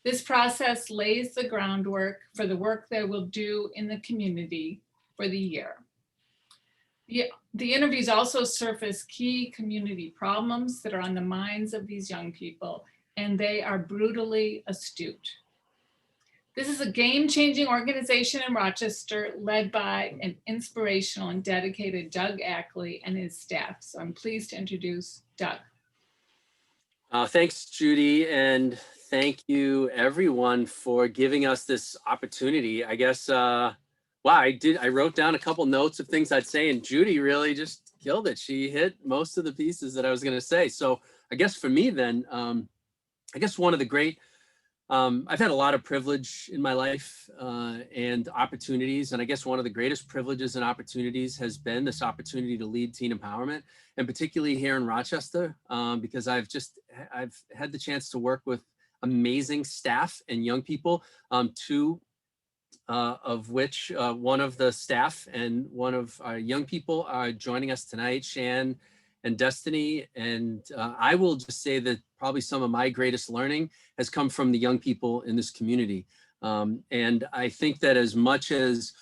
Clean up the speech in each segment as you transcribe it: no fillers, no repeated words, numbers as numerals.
This process lays the groundwork for the work they will do in the community for the year. The interviews also surface key community problems that are on the minds of these young people, and they are brutally astute. This is a game-changing organization in Rochester led by an inspirational and dedicated Doug Ackley and his staff. So I'm pleased to introduce Doug. Thanks, Judy, and thank you everyone for giving us this opportunity. I guess, wow, I wrote down a couple notes of things I'd say, and Judy really just killed it. She hit most of the pieces that I was going to say. So I guess for me then, I guess one of the great, I've had a lot of privilege in my life and opportunities. And I guess one of the greatest privileges and opportunities has been this opportunity to lead teen empowerment, and particularly here in Rochester, because I've had the chance to work with amazing staff and young people, two of which one of the staff and one of our young people are joining us tonight, Shan and Destiny. And I will just say that probably some of my greatest learning has come from the young people in this community. And I think that as much as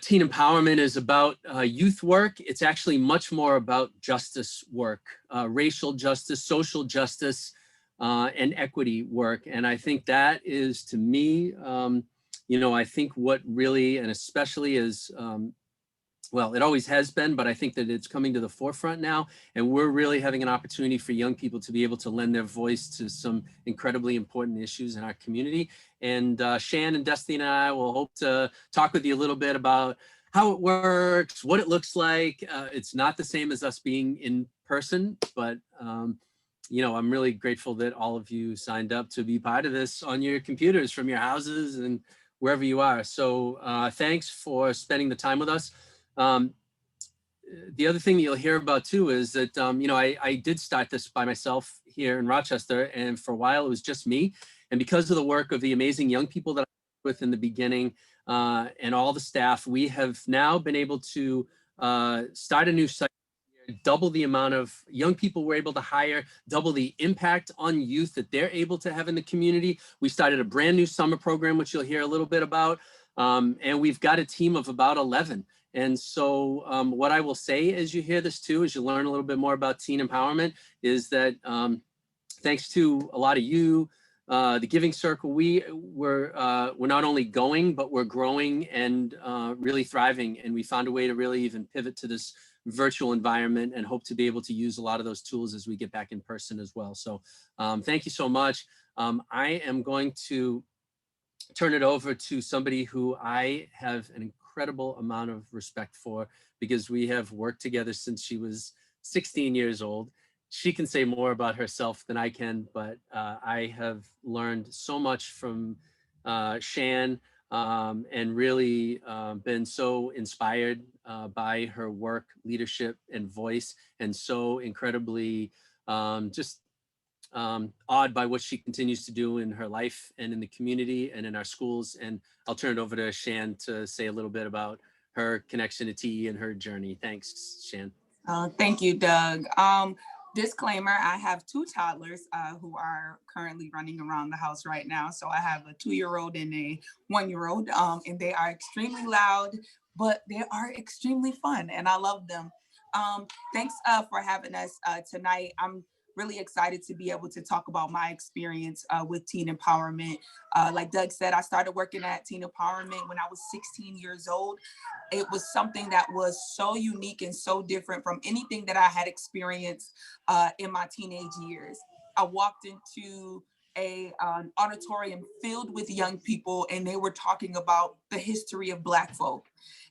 teen empowerment is about youth work, it's actually much more about justice work, racial justice, social justice, and equity work. And I think that is, to me, I think what really, and especially is, well, it always has been, but I think that it's coming to the forefront now. And we're really having an opportunity for young people to be able to lend their voice to some incredibly important issues in our community. And Shan and Destiny and I will hope to talk with you a little bit about how it works, what it looks like. It's not the same as us being in person, but I'm really grateful that all of you signed up to be part of this on your computers from your houses and wherever you are. So thanks for spending the time with us. The other thing that you'll hear about too is that, I did start this by myself here in Rochester, and for a while it was just me. And because of the work of the amazing young people that I worked with in the beginning and all the staff, we have now been able to start a new site, double the amount of young people we're able to hire, double the impact on youth that they're able to have in the community. We started a brand new summer program, which you'll hear a little bit about. And we've got a team of about 11. And so what I will say as you hear this too, as you learn a little bit more about teen empowerment, is that thanks to a lot of you, the Giving Circle, we're not only going, but we're growing and really thriving. And we found a way to really even pivot to this virtual environment and hope to be able to use a lot of those tools as we get back in person as well. So thank you so much. I am going to turn it over to somebody who I have an incredible amount of respect for, because we have worked together since she was 16 years old. She can say more about herself than I can, but I have learned so much from Shan and really been so inspired by her work, leadership, and voice, and so incredibly awed by what she continues to do in her life and in the community and in our schools. And I'll turn it over to Shan to say a little bit about her connection to TE and her journey. Thanks, Shan. Thank you, Doug. Disclaimer, I have two toddlers who are currently running around the house right now. So I have a 2-year-old and a 1-year-old, and they are extremely loud, but they are extremely fun, and I love them. Thanks for having us tonight. I'm really excited to be able to talk about my experience with teen empowerment. Like Doug said, I started working at teen empowerment when I was 16 years old. It was something that was so unique and so different from anything that I had experienced in my teenage years. I walked into an auditorium filled with young people, and they were talking about the history of Black folk.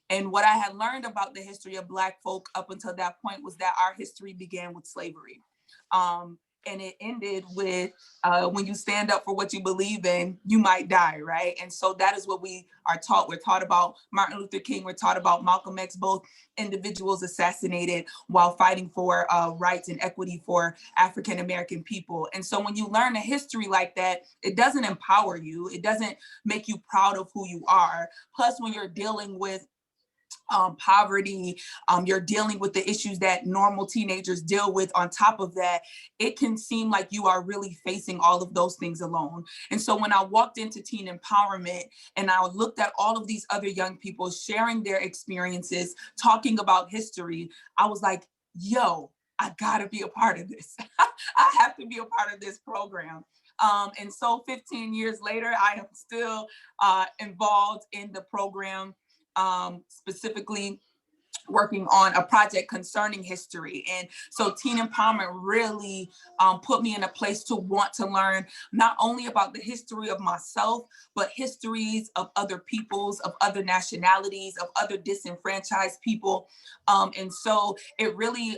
And what I had learned about the history of Black folk up until that point was that our history began with slavery. And it ended with when you stand up for what you believe in, you might die, right? And so that is what we are taught. We're taught about Martin Luther King. We're taught about Malcolm X, both individuals assassinated while fighting for rights and equity for African-American people. And so when you learn a history like that, it doesn't empower you. It doesn't make you proud of who you are. Plus, when you're dealing with poverty, you're dealing with the issues that normal teenagers deal with. On top of that, it can seem like you are really facing all of those things alone. And so when I walked into teen empowerment and I looked at all of these other young people sharing their experiences, talking about history, I was like, yo, I gotta be a part of this. I have to be a part of this program. And so 15 years later, I am still involved in the program, specifically working on a project concerning history. And so teen empowerment really put me in a place to want to learn not only about the history of myself, but histories of other peoples, of other nationalities, of other disenfranchised people. And so it really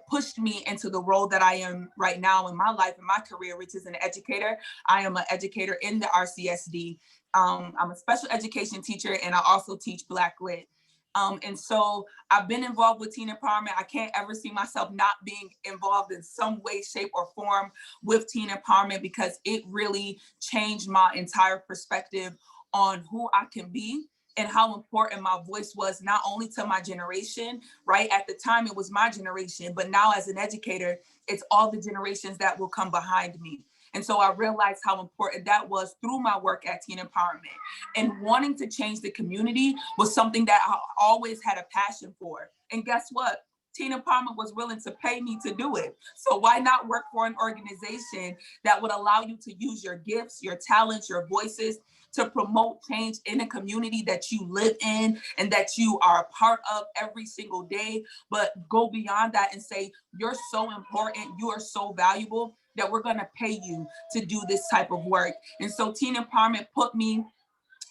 pushed me into the role that I am right now in my life, in my career, which is an educator. I am an educator in the RCSD. I'm a special education teacher, and I also teach Black Lit. And so I've been involved with teen empowerment. I can't ever see myself not being involved in some way, shape, or form with teen empowerment, because it really changed my entire perspective on who I can be and how important my voice was, not only to my generation, right? At the time, it was my generation, but now as an educator, it's all the generations that will come behind me. And so I realized how important that was through my work at Teen Empowerment. And wanting to change the community was something that I always had a passion for. And guess what? Teen Empowerment was willing to pay me to do it. So why not work for an organization that would allow you to use your gifts, your talents, your voices to promote change in a community that you live in and that you are a part of every single day, but go beyond that and say, you're so important, you are so valuable, that we're gonna pay you to do this type of work. And so Teen Empowerment put me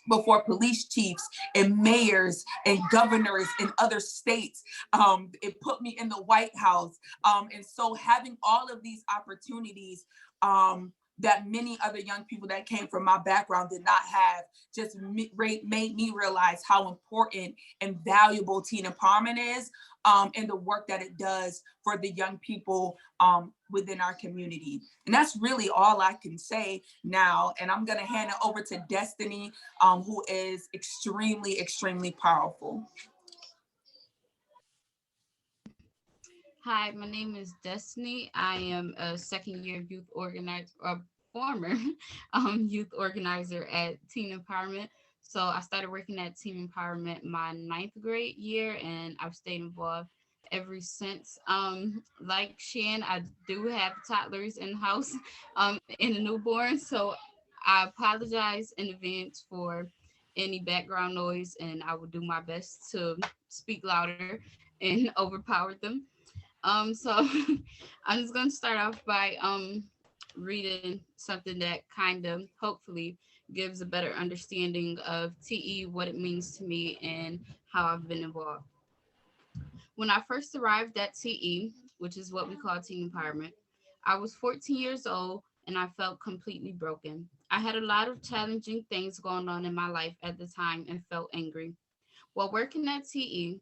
before police chiefs and mayors and governors in other states. It put me in the White House. And so having all of these opportunities that many other young people that came from my background did not have, just made me realize how important and valuable teen empowerment is, and the work that it does for the young people within our community. And that's really all I can say now. And I'm gonna hand it over to Destiny, who is extremely, extremely powerful. Hi, my name is Destiny. I am a second year youth organizer, or former youth organizer at Teen Empowerment. So I started working at Teen Empowerment my ninth grade year, and I've stayed involved ever since. Like Shan, I do have toddlers in the house, and a newborn. So I apologize in advance for any background noise, and I will do my best to speak louder and overpower them. So I'm just gonna start off by reading something that kind of hopefully gives a better understanding of TE, what it means to me, and how I've been involved. When I first arrived at TE, which is what we call Teen Empowerment, I was 14 years old and I felt completely broken. I had a lot of challenging things going on in my life at the time and felt angry. While working at TE,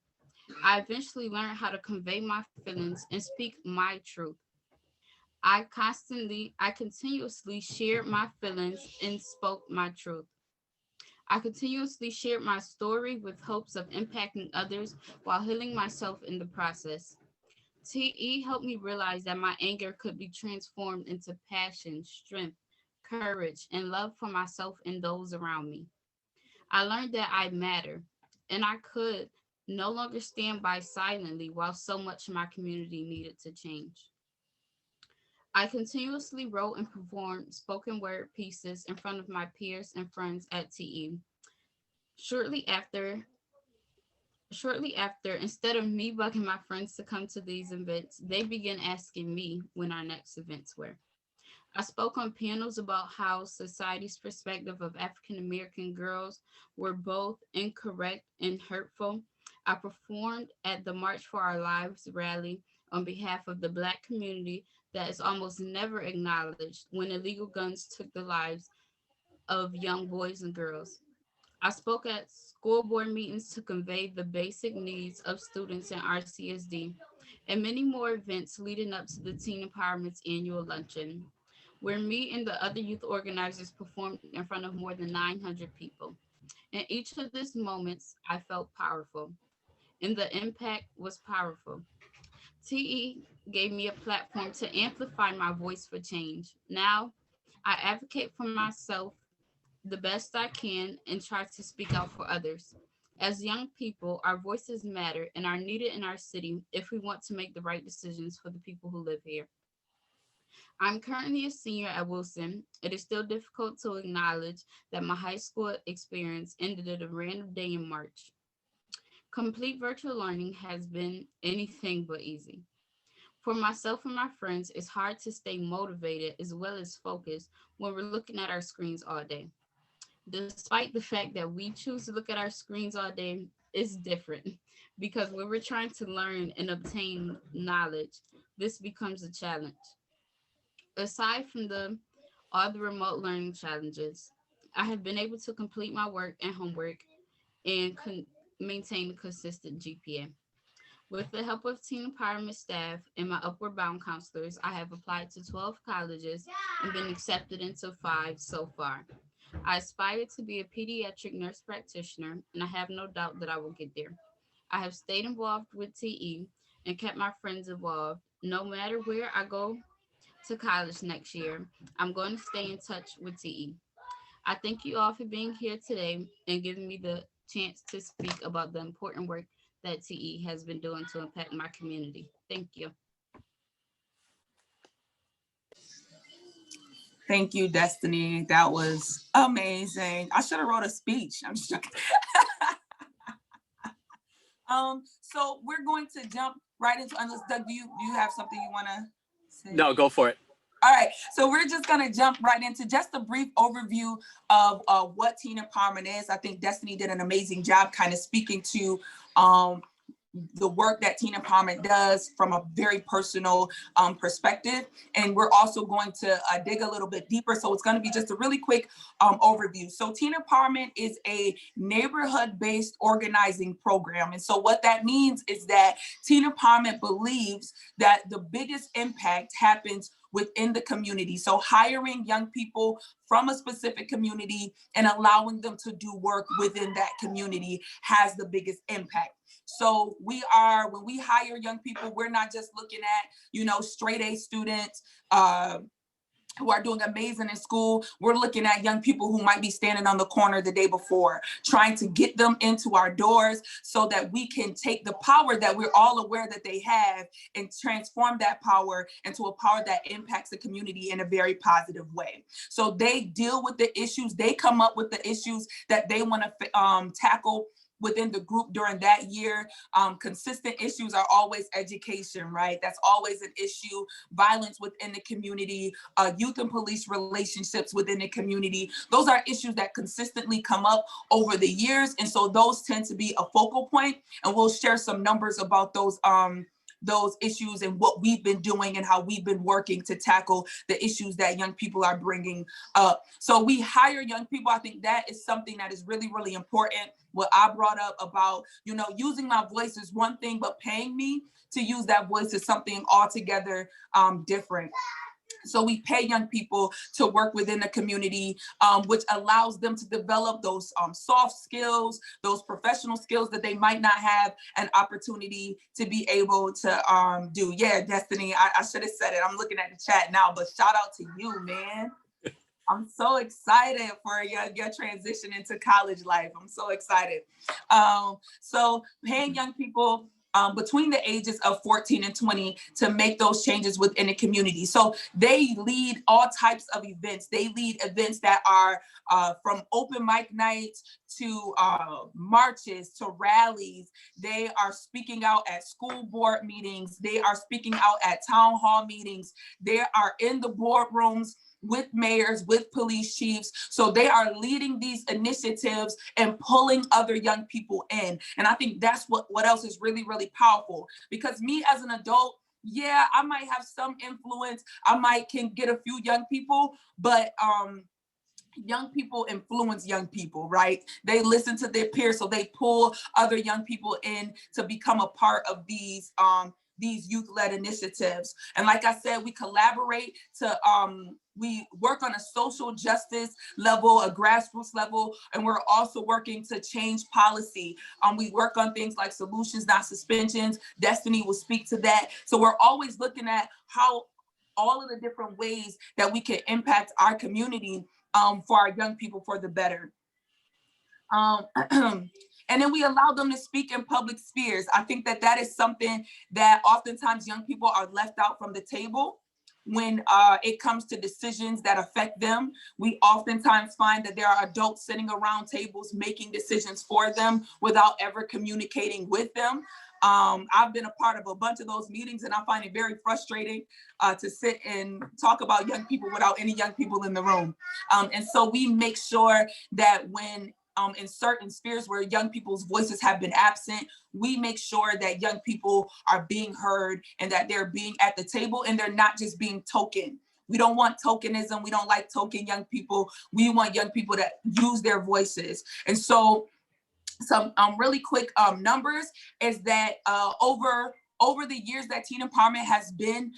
I eventually learned how to convey my feelings and speak my truth. I continuously shared my feelings and spoke my truth. I continuously shared my story with hopes of impacting others while healing myself in the process. TE helped me realize that my anger could be transformed into passion, strength, courage, and love for myself and those around me. I learned that I matter and I could no longer stand by silently while so much of my community needed to change. I continuously wrote and performed spoken word pieces in front of my peers and friends at TE. Shortly after, Shortly after, instead of me bugging my friends to come to these events, they began asking me when our next events were. I spoke on panels about how society's perspective of African American girls were both incorrect and hurtful. I performed at the March for Our Lives rally on behalf of the Black community that is almost never acknowledged when illegal guns took the lives of young boys and girls. I spoke at school board meetings to convey the basic needs of students in RCSD and many more events leading up to the Teen Empowerment's annual luncheon, where me and the other youth organizers performed in front of more than 900 people. In each of these moments, I felt powerful. and the impact was powerful. TE gave me a platform to amplify my voice for change. Now, I advocate for myself the best I can and try to speak out for others. As young people, our voices matter and are needed in our city if we want to make the right decisions for the people who live here. I'm currently a senior at Wilson. It is still difficult to acknowledge that my high school experience ended at a random day in March. Complete virtual learning has been anything but easy. For myself and my friends, it's hard to stay motivated as well as focused when we're looking at our screens all day. Despite the fact that we choose to look at our screens all day, it's different because when we're trying to learn and obtain knowledge, this becomes a challenge. Aside from all the remote learning challenges, I have been able to complete my work and homework and maintain a consistent GPA. With the help of teen empowerment staff and my upward bound counselors, I have applied to 12 colleges and been accepted into 5 so far. I aspire to be a pediatric nurse practitioner, and I have no doubt that I will get there. I have stayed involved with TE and kept my friends involved. No matter where I go to college next year, I'm going to stay in touch with TE. I thank you all for being here today and giving me the chance to speak about the important work that TE has been doing to impact my community. Thank you. Thank you, Destiny. That was amazing. I should have wrote a speech. I'm just joking. So we're going to jump right into, unless Doug, do you have something you want to say? No, go for it. All right, so we're just gonna jump right into just a brief overview of what teen empowerment is. I think Destiny did an amazing job kind of speaking to the work that teen empowerment does from a very personal perspective. And we're also going to dig a little bit deeper. So it's going to be just a really quick overview. So teen empowerment is a neighborhood-based organizing program. And so what that means is that teen empowerment believes that the biggest impact happens within the community. So hiring young people from a specific community and allowing them to do work within that community has the biggest impact. So when we hire young people, we're not just looking at, straight A students who are doing amazing in school. We're looking at young people who might be standing on the corner the day before, trying to get them into our doors so that we can take the power that we're all aware that they have and transform that power into a power that impacts the community in a very positive way. So they deal with the issues, they come up with the issues that they want to tackle within the group during that year. Consistent issues are always education, right? That's always an issue. Violence within the community, youth and police relationships within the community. Those are issues that consistently come up over the years. And so those tend to be a focal point. And we'll share some numbers about those issues and what we've been doing and how we've been working to tackle the issues that young people are bringing up. So we hire young people. I think that is something that is really, really important. What I brought up about, using my voice is one thing, but paying me to use that voice is something altogether different. So we pay young people to work within the community, which allows them to develop those soft skills, those professional skills that they might not have an opportunity to be able to do. Yeah, Destiny, I should have said it. I'm looking at the chat now, but shout out to you, man. I'm so excited for your transition into college life. I'm so excited. So paying young people between the ages of 14 and 20 to make those changes within the community. So they lead all types of events. They lead events that are from open mic nights to marches to rallies. They are speaking out at school board meetings. They are speaking out at town hall meetings. They are in the boardrooms with mayors, with police chiefs. So they are leading these initiatives and pulling other young people in. And I think that's what else is really, really powerful. Because me as an adult, yeah, I might have some influence. I can get a few young people, but young people influence young people, right? They listen to their peers, so they pull other young people in to become a part of these these youth-led initiatives. And like I said, we collaborate to, we work on a social justice level, a grassroots level, and we're also working to change policy. We work on things like solutions, not suspensions. Destiny will speak to that. So we're always looking at how all of the different ways that we can impact our community for our young people for the better. And then we allow them to speak in public spheres. I think that that is something that oftentimes young people are left out from the table when it comes to decisions that affect them. We oftentimes find that there are adults sitting around tables making decisions for them without ever communicating with them. I've been a part of a bunch of those meetings, and I find it very frustrating to sit and talk about young people without any young people in the room. And so we make sure that when in certain spheres where young people's voices have been absent, we make sure that young people are being heard and that they're being at the table and they're not just being token. We don't want tokenism. We don't like token young people. We want young people that use their voices. And so some really quick numbers is that over the years that teen empowerment has been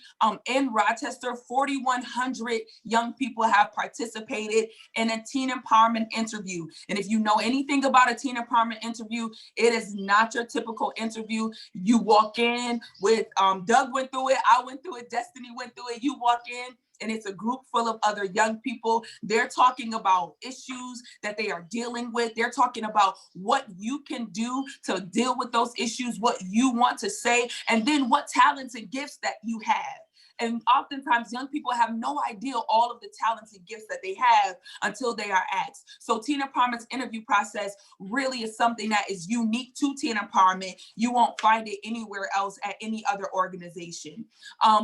in Rochester, 4,100 young people have participated in a teen empowerment interview. And if you know anything about a teen empowerment interview, it is not your typical interview. You walk in with, Doug went through it, I went through it, Destiny went through it. You walk in and it's a group full of other young people. They're talking about issues that they are dealing with. They're talking about what you can do to deal with those issues, what you want to say, and then what talents and gifts that you have. And oftentimes young people have no idea all of the talents and gifts that they have until they are asked. So Teen Empowerment's interview process really is something that is unique to Teen Empowerment. You won't find it anywhere else at any other organization.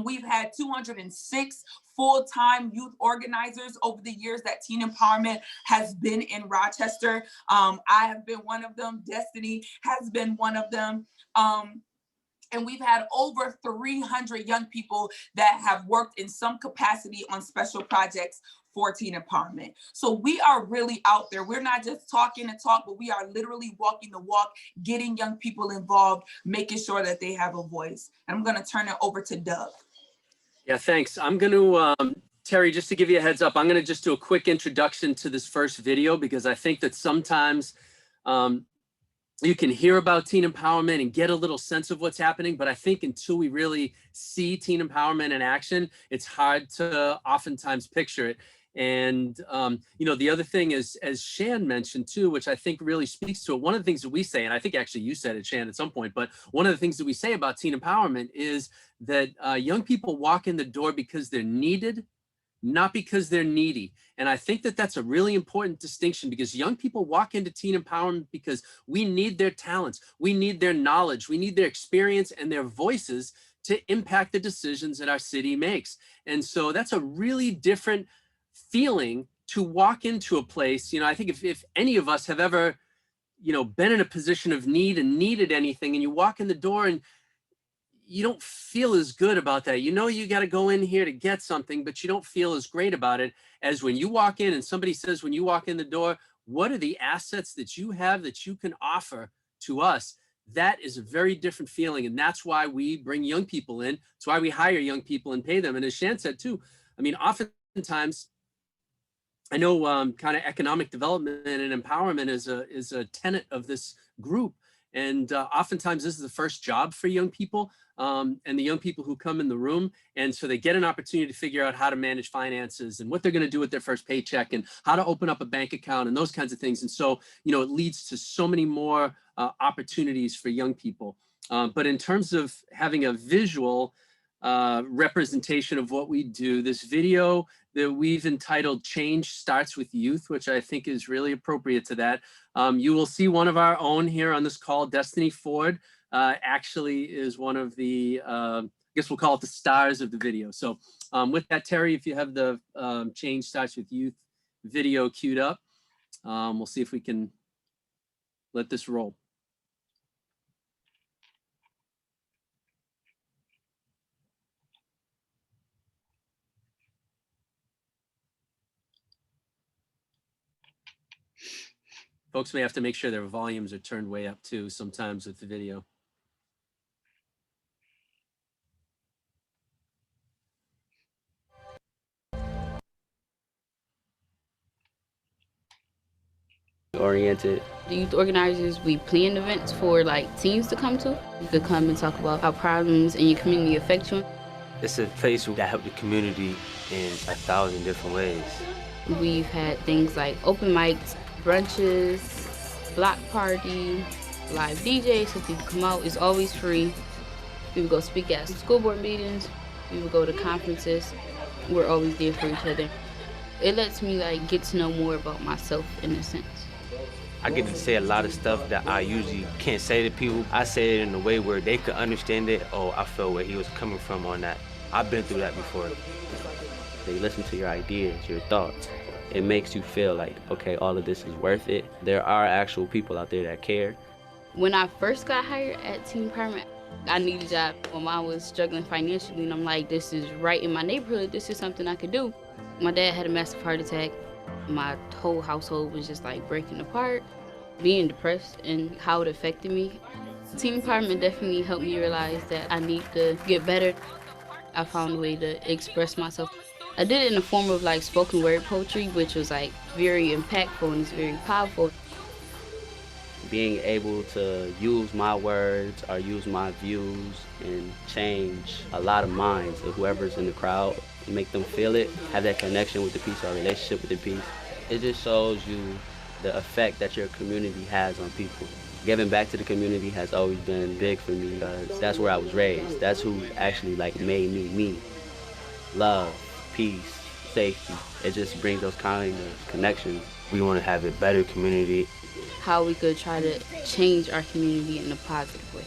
We've had 206 full-time youth organizers over the years that Teen Empowerment has been in Rochester. I have been one of them. Destiny has been one of them. And we've had over 300 young people that have worked in some capacity on special projects for Teen Empowerment. So we are really out there. We're not just talking the talk, but we are literally walking the walk, getting young people involved, making sure that they have a voice. And I'm going to turn it over to Doug. Yeah, thanks. I'm going to, Terry, just to give you a heads up, I'm going to just do a quick introduction to this first video because I think that sometimes you can hear about teen empowerment and get a little sense of what's happening, but I think until we really see teen empowerment in action, it's hard to oftentimes picture it. And, you know, the other thing is, as Shan mentioned too, which I think really speaks to it, one of the things that we say, and I think actually you said it, Shan, at some point, but one of the things that we say about teen empowerment is that young people walk in the door because they're needed, not because they're needy. And I think that that's a really important distinction because young people walk into teen empowerment because we need their talents, we need their knowledge, we need their experience and their voices to impact the decisions that our city makes. And so that's a really different feeling to walk into a place. You know, I think if any of us have ever, you know, been in a position of need and needed anything and you walk in the door and you don't feel as good about that. You know, you got to go in here to get something, but you don't feel as great about it as when you walk in and somebody says, when you walk in the door, what are the assets that you have that you can offer to us? That is a very different feeling. And that's why we bring young people in. It's why we hire young people and pay them. And as Shan said too, I mean, oftentimes, I know kind of economic development and empowerment is a tenet of this group. And oftentimes this is the first job for young people and the young people who come in the room. And so they get an opportunity to figure out how to manage finances and what they're going to do with their first paycheck and how to open up a bank account and those kinds of things. And so, you know, it leads to so many more opportunities for young people. But in terms of having a visual representation of what we do, this video that we've entitled Change Starts with Youth, which I think is really appropriate to that. You will see one of our own here on this call, Destiny Ford, actually is one of the, I guess we'll call it the stars of the video. So with that, Terry, if you have the Change Starts with Youth video queued up, we'll see if we can let this roll. Folks may have to make sure their volumes are turned way up too sometimes with the video. oriented. The youth organizers, we plan events for like teens to come to. You could come and talk about how problems in your community affect you. It's a place that helps the community in 1,000 different ways. We've had things like open mics, brunches, block party, live DJs, so people come out. It's always free. We would go speak at school board meetings. We would go to conferences. We're always there for each other. It lets me like get to know more about myself in a sense. I get to say a lot of stuff that I usually can't say to people. I say it in a way where they could understand it. Oh, I feel where he was coming from on that. I've been through that before. They listen to your ideas, your thoughts. It makes you feel like, okay, all of this is worth it. There are actual people out there that care. When I first got hired at Teen Empowerment, I needed a job. My mom was struggling financially, and I'm like, this is right in my neighborhood. This is something I could do. My dad had a massive heart attack. My whole household was just like breaking apart, being depressed, and how it affected me. Teen Empowerment definitely helped me realize that I need to get better. I found a way to express myself. I did it in the form of like spoken word poetry, which was like very impactful and it's very powerful. Being able to use my words or use my views and change a lot of minds of whoever's in the crowd, make them feel it, have that connection with the piece or relationship with the piece. It just shows you the effect that your community has on people. Giving back to the community has always been big for me because that's where I was raised. That's who actually like made me me. Love, peace, safety. It just brings those kind of connections. We want to have a better community. How we could try to change our community in a positive way.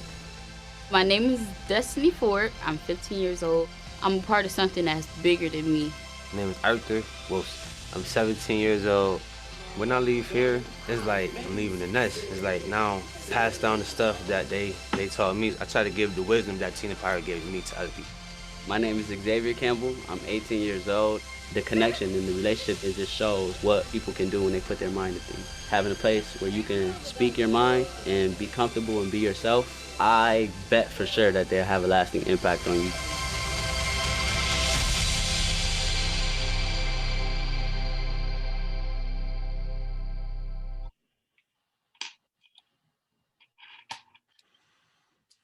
My name is Destiny Ford. I'm 15 years old. I'm a part of something that's bigger than me. My name is Arthur Wilson. I'm 17 years old. When I leave here, it's like I'm leaving the nest. It's like now pass down the stuff that they taught me. I try to give the wisdom that Teen Empowerment gave me to other people. My name is Xavier Campbell. I'm 18 years old. The connection and the relationship, it just shows what people can do when they put their mind to things. Having a place where you can speak your mind and be comfortable and be yourself, I bet for sure that they'll have a lasting impact on you.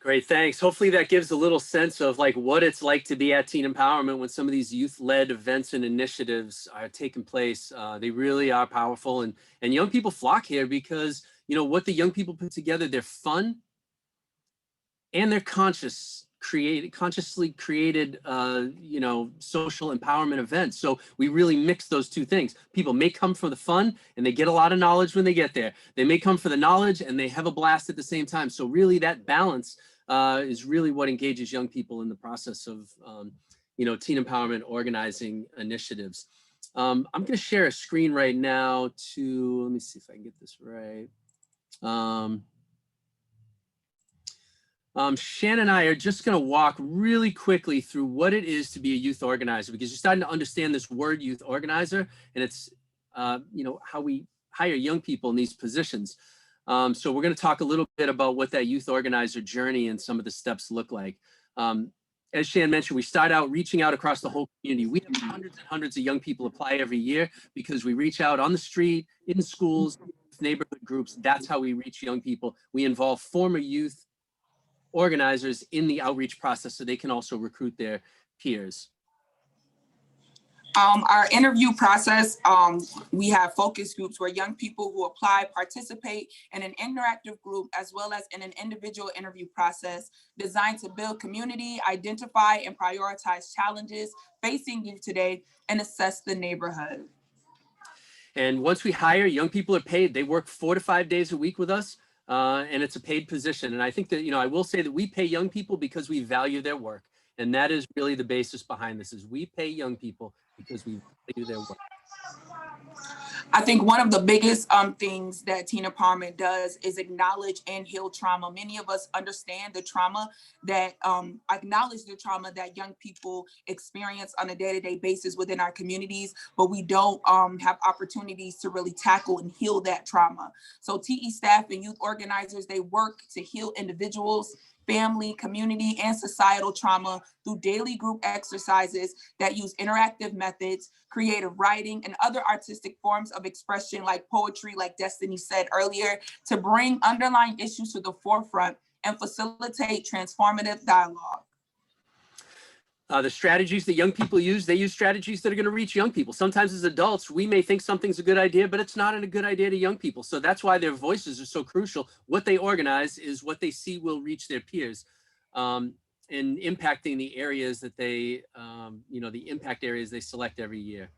Great, thanks. Hopefully that gives a little sense of like what it's like to be at Teen Empowerment when some of these youth-led events and initiatives are taking place. They really are powerful, and young people flock here because you know what the young people put together. They're fun, and they're consciously created, you know, social empowerment events. So we really mix those two things. People may come for the fun and they get a lot of knowledge when they get there. They may come for the knowledge and they have a blast at the same time. So really that balance is really what engages young people in the process of, you know, teen empowerment organizing initiatives. I'm going to share a screen right now to, let me see if I can get this right. Shannon and I are just going to walk really quickly through what it is to be a youth organizer, because you're starting to understand this word youth organizer, and it's, you know, how we hire young people in these positions. So we're going to talk a little bit about what that youth organizer journey and some of the steps look like. As Shan mentioned, we start out reaching out across the whole community. We have hundreds and hundreds of young people apply every year because we reach out on the street, in schools, neighborhood groups. That's how we reach young people. We involve former youth organizers in the outreach process so they can also recruit their peers. Our interview process, we have focus groups where young people who apply participate in an interactive group as well as in an individual interview process designed to build community, identify and prioritize challenges facing youth today, and assess the neighborhood. And once we hire, young people are paid. They work 4 to 5 days a week with us, and it's a paid position. And I think that, you know, I will say that we pay young people because we value their work. And that is really the basis behind this, is we pay young people because we value their work. I think one of the biggest things that Teen Empowerment does is acknowledge and heal trauma. Many of us understand the trauma that, acknowledge the trauma that young people experience on a day-to-day basis within our communities, but we don't have opportunities to really tackle and heal that trauma. So TE staff and youth organizers, they work to heal individuals, family, community, and societal trauma through daily group exercises that use interactive methods, creative writing, and other artistic forms of expression like poetry, like Destiny said earlier, to bring underlying issues to the forefront and facilitate transformative dialogue. The strategies that young people use, they use strategies that are going to reach young people. Sometimes as adults, we may think something's a good idea, but it's not a good idea to young people. So that's why their voices are so crucial. What they organize is what they see will reach their peers, and impacting the areas that they, the impact areas they select every year.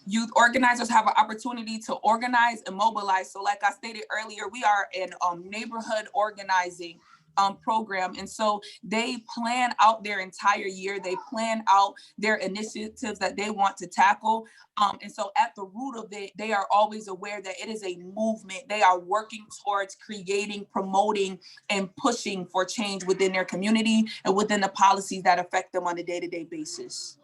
Youth organizers have an opportunity to organize and mobilize. So like I stated earlier, we are an neighborhood organizing program. And so they plan out their entire year. They plan out their initiatives that they want to tackle. And so at the root of it, they are always aware that it is a movement. They are working towards creating, promoting, and pushing for change within their community and within the policies that affect them on a day-to-day basis.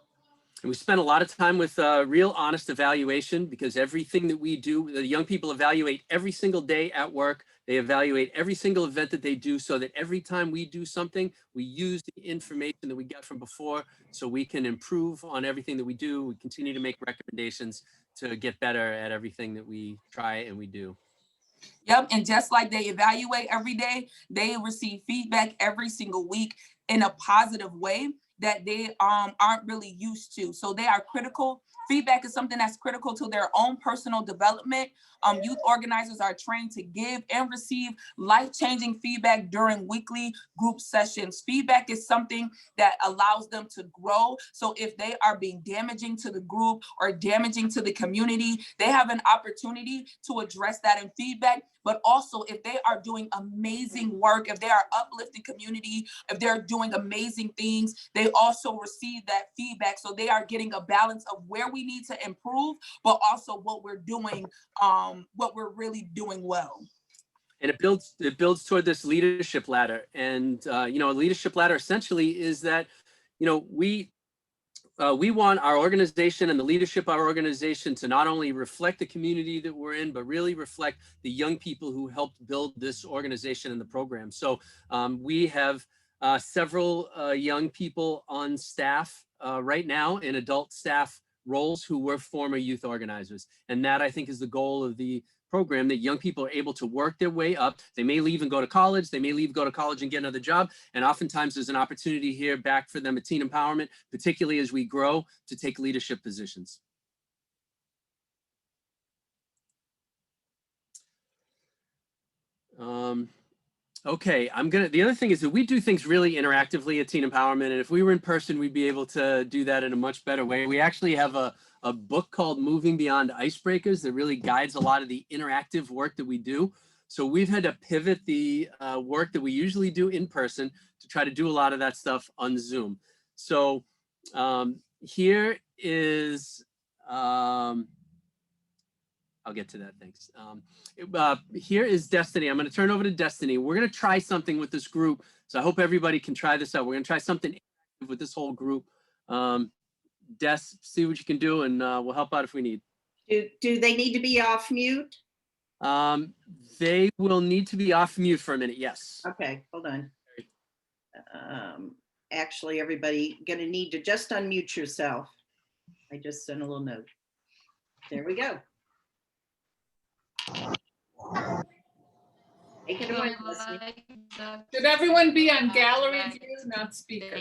And we spend a lot of time with real honest evaluation, because everything that we do, the young people evaluate every single day at work. They evaluate every single event that they do, so that every time we do something, we use the information that we got from before so we can improve on everything that we do. We continue to make recommendations to get better at everything that we try and we do. Yep, and just like they evaluate every day, they receive feedback every single week in a positive way that they aren't really used to. So they are critical. Feedback is something that's critical to their own personal development. Youth organizers are trained to give and receive life-changing feedback during weekly group sessions. Feedback is something that allows them to grow. So if they are being damaging to the group or damaging to the community, they have an opportunity to address that in feedback. But also if they are doing amazing work, if they are uplifting community, if they're doing amazing things, they also receive that feedback. So they are getting a balance of where we need to improve, but also what we're doing, what we're really doing well. And it builds toward this leadership ladder. And, a leadership ladder essentially is that, we want our organization and the leadership of our organization to not only reflect the community that we're in, but really reflect the young people who helped build this organization and the program. So we have several young people on staff right now in adult staff roles who were former youth organizers. And that, I think, is the goal of the program, that young people are able to work their way up. They may leave and go to college. They may leave, go to college and get another job. And oftentimes there's an opportunity here back for them at Teen Empowerment, particularly as we grow, to take leadership positions. Okay, the other thing is that we do things really interactively at Teen Empowerment. And if we were in person, we'd be able to do that in a much better way. We actually have a book called Moving Beyond Icebreakers that really guides a lot of the interactive work that we do. So we've had to pivot the work that we usually do in person to try to do a lot of that stuff on Zoom. So here is, I'll get to that, thanks. Here is Destiny. I'm going to turn over to Destiny. We're going to try something with this group. So I hope everybody can try this out. We're going to try something with this whole group. Des, see what you can do, and we'll help out if we need. Do they need to be off mute? They will need to be off mute for a minute, yes. Okay, hold on. Actually, everybody gonna need to just unmute yourself. I just sent a little note. There we go. Take it away, Leslie. Should everyone be on gallery view, not speaker?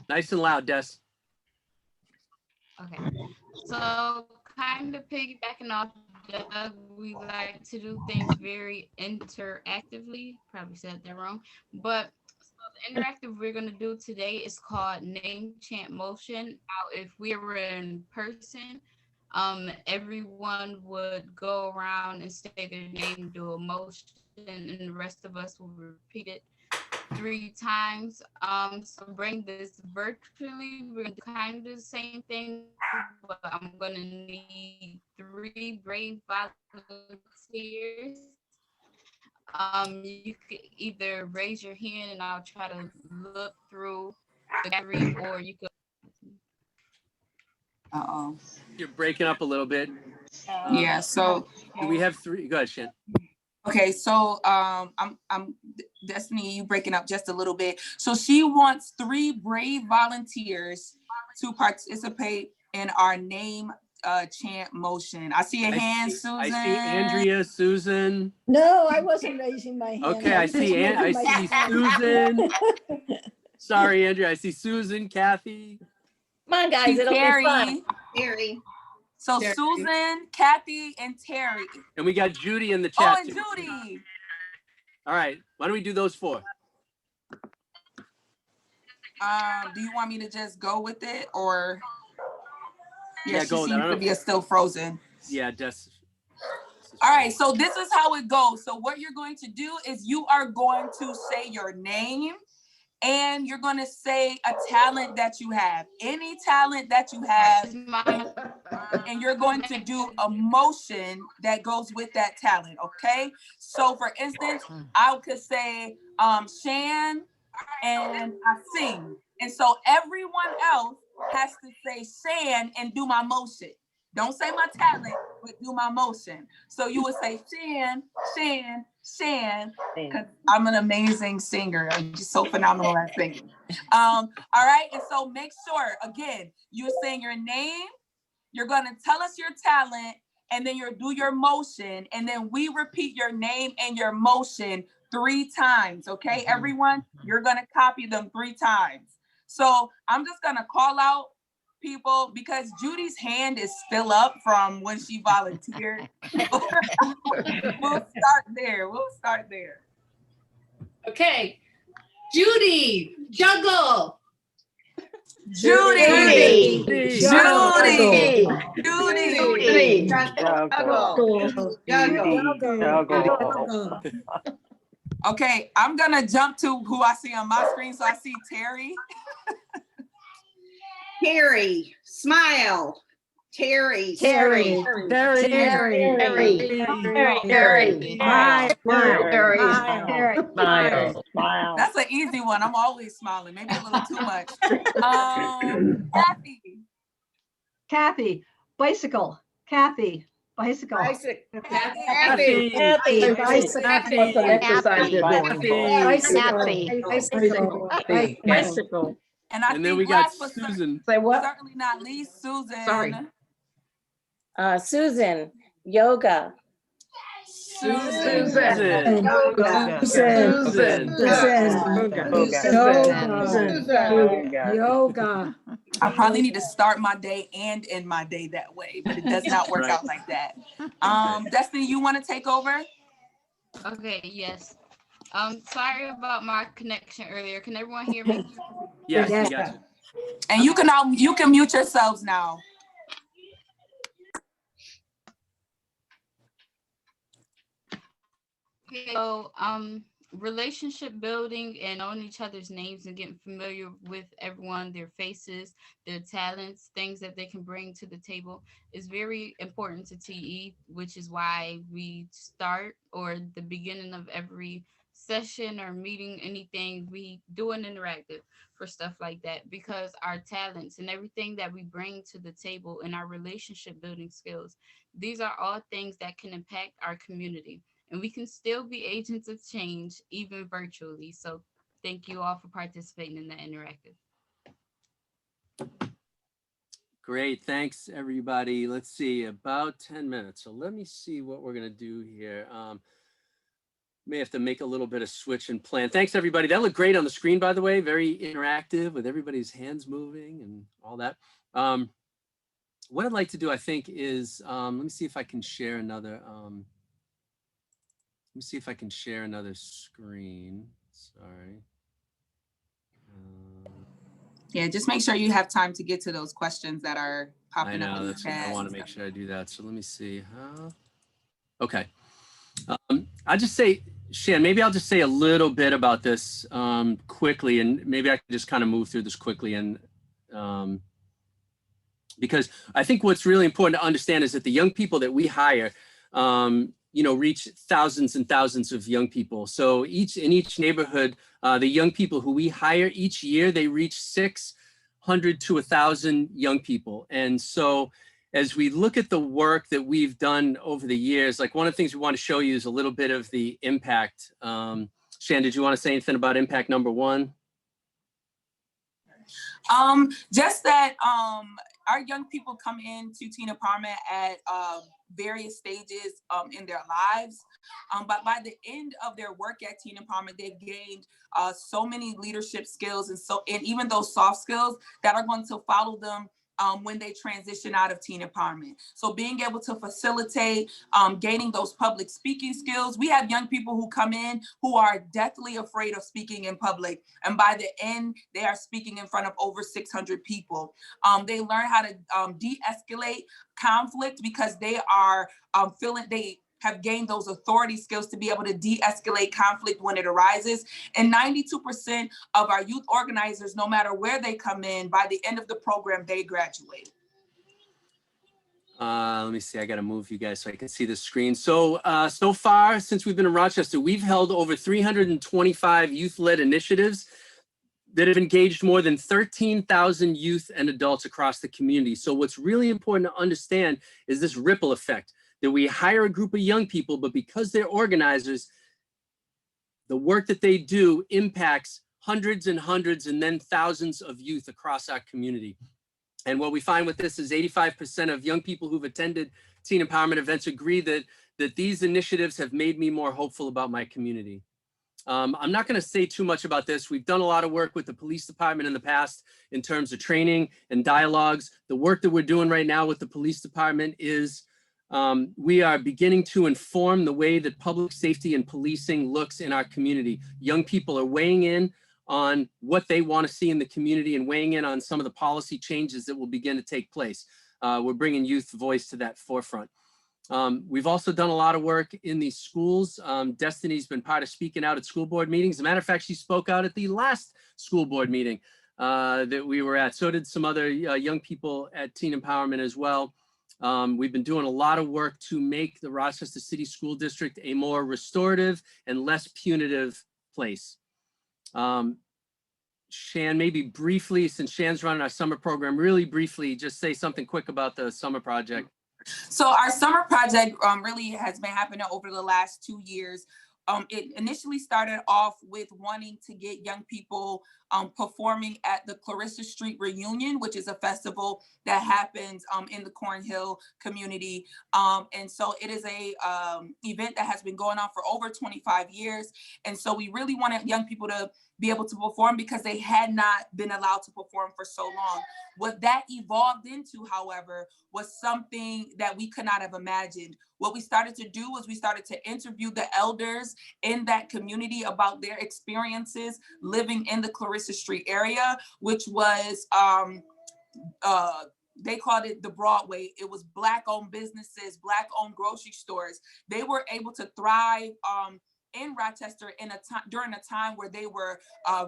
Nice and loud, Des. Okay, so kind of piggybacking off Doug, we like to do things very interactively. Probably said that wrong, but so the interactive we're going to do today is called Name Chant Motion. Now, if we were in person, everyone would go around and say their name, do a motion, and the rest of us will repeat it 3 times. So bring this virtually. We're gonna do kind of the same thing, but I'm gonna need 3 brave volunteers. You could either raise your hand and I'll try to look through the gallery, or you could. Uh-oh. You're breaking up a little bit. Yeah, so, Do we have three? Go ahead, Shan. okay, so I'm Destiny, you breaking up just a little bit. So she wants 3 brave volunteers to participate in our name chant motion. I see a hand, Susan. I see Andrea, Susan. No, I wasn't raising my hand. Okay, I was see just I moving my see hand. Susan. Sorry, Andrea. I see Susan, Kathy. Come on, guys, it'll be fun. Terry. Terry. So Terry. Susan, Kathy, and Terry. And we got Judy in the Oh, chat. and too. Judy. All right. Why don't we do those 4? Do you want me to just go with it, or? Yeah, She go with it. I seems don't to know. be still frozen. Yeah, Jess. All right, so this is how it goes. So what you're going to do is you are going to say your name, and you're going to say a talent that you have, any talent that you have, and you're going to do a motion that goes with that talent, okay? So for instance, I could say Shan, and I sing. And so everyone else has to say Shan and do my motion. Don't say my talent, but do my motion. So you would say Shan, Shan, Shan, because I'm an amazing singer. I'm just so phenomenal at singing. All right, and so make sure, again, you're saying your name, you're gonna tell us your talent, and then you do your motion, and then we repeat your name and your motion 3 times, okay? Everyone, you're gonna copy them 3 times. So I'm just gonna call out people because Judy's hand is still up from when she volunteered. We'll start there. Okay. Judy, juggle. Judy. Judy. Judy. Judy. Okay, I'm gonna jump to who I see on my screen. So I see Terry. Terry, smile. Terry. Terry. Terry. That's an easy one. I'm always smiling, maybe a little too much. Kathy. Bicycle. Kathy, bicycle. Kathy. Bicycle. And I And then think we got last but Susan. Say what? certainly not least, Susan. Sorry. Susan, yoga. Susan. Yoga. I probably need to start my day and end my day that way, but it does not work out like that. Destiny, you want to take over? Okay, yes. Sorry about my connection earlier. Can everyone hear me? Yes, we got you. And you can mute yourselves now. So, relationship building and knowing each other's names and getting familiar with everyone, their faces, their talents, things that they can bring to the table is very important to TE, which is why we start, or the beginning of every session or meeting, anything, we do an interactive for stuff like that, because our talents and everything that we bring to the table and our relationship building skills, these are all things that can impact our community. And we can still be agents of change, even virtually. So thank you all for participating in the interactive. Great, thanks everybody. Let's see, about 10 minutes. So let me see what we're gonna do here. May have to make a little bit of switch and plan. Thanks everybody. That looked great on the screen, by the way, very interactive with everybody's hands moving and all that. What I'd like to do, I think, is, let me see if I can share another, let me see if I can share another screen. Sorry. Yeah, just make sure you have time to get to those questions that are I popping up. know, in the that's what chat I and want to make stuff. sure I do that. So let me see. Okay. I'll just say, Shan, maybe I'll just say a little bit about this quickly, and maybe I can just kind of move through this quickly. And because I think what's really important to understand is that the young people that we hire, reach thousands and thousands of young people. So in each neighborhood, the young people who we hire each year, they reach 600 to 1,000 young people. And so as we look at the work that we've done over the years, like one of the things we want to show you is a little bit of the impact. Shan, did you want to say anything about impact number one? Just that our young people come into teen empowerment at various stages in their lives. But by the end of their work at teen empowerment, they've gained so many leadership skills and even those soft skills that are going to follow them when they transition out of teen empowerment. So being able to facilitate gaining those public speaking skills. We have young people who come in who are deathly afraid of speaking in public. And by the end, they are speaking in front of over 600 people. They learn how to de-escalate conflict because they are they have gained those authority skills to be able to de-escalate conflict when it arises. And 92% of our youth organizers, no matter where they come in, by the end of the program, they graduate. Let me see, I gotta move you guys so I can see the screen. So, so far, since we've been in Rochester, we've held over 325 youth-led initiatives that have engaged more than 13,000 youth and adults across the community. So what's really important to understand is this ripple effect, that we hire a group of young people, but because they're organizers, the work that they do impacts hundreds and hundreds and then thousands of youth across our community. And what we find with this is 85% of young people who've attended teen empowerment events agree that these initiatives have made me more hopeful about my community. I'm not going to say too much about this. We've done a lot of work with the police department in the past in terms of training and dialogues. The work that we're doing right now with the police department is we are beginning to inform the way that public safety and policing looks in our community. Young people are weighing in on what they want to see in the community and weighing in on some of the policy changes that will begin to take place. We're bringing youth voice to that forefront. We've also done a lot of work in the schools. Destiny's been part of speaking out at school board meetings. As a matter of fact, she spoke out at the last school board meeting that we were at. So did some other young people at Teen Empowerment as well. We've been doing a lot of work to make the Rochester City School District a more restorative and less punitive place. Shan, maybe briefly, since Shan's running our summer program, really briefly, just say something quick about the summer project. So our summer project really has been happening over the last 2 years. It initially started off with wanting to get young people performing at the Clarissa Street Reunion, which is a festival that happens in the Cornhill community. And so it is a event that has been going on for over 25 years. And so we really wanted young people to be able to perform because they had not been allowed to perform for so long. What that evolved into, however, was something that we could not have imagined. What we started to do was we started to interview the elders in that community about their experiences living in the Clarissa Street area, which was, they called it the Broadway. It was Black-owned businesses, Black-owned grocery stores. They were able to thrive in Rochester during a time where they were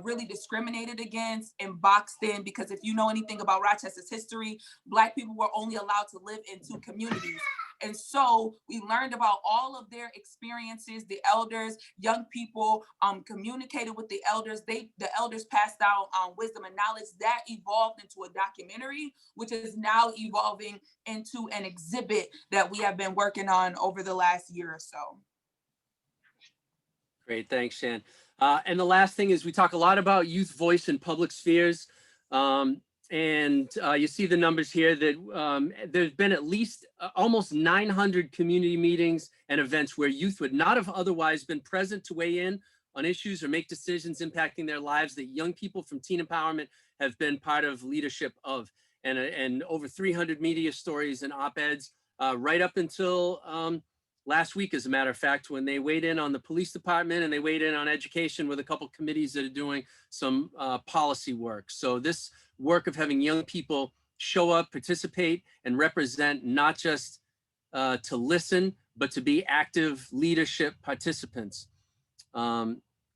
really discriminated against and boxed in, because if you know anything about Rochester's history, Black people were only allowed to live in 2 communities. And so we learned about all of their experiences. The elders, young people communicated with the elders. The elders passed down wisdom and knowledge that evolved into a documentary, which is now evolving into an exhibit that we have been working on over the last year or so. Great, thanks, Shan. And the last thing is we talk a lot about youth voice in public spheres. You see the numbers here that there's been at least almost 900 community meetings and events where youth would not have otherwise been present to weigh in on issues or make decisions impacting their lives that young people from Teen Empowerment have been part of leadership of. And over 300 media stories and op-eds right up until last week, as a matter of fact, when they weighed in on the police department and they weighed in on education with a couple committees that are doing some policy work. So this work of having young people show up, participate, and represent, not just to listen, but to be active leadership participants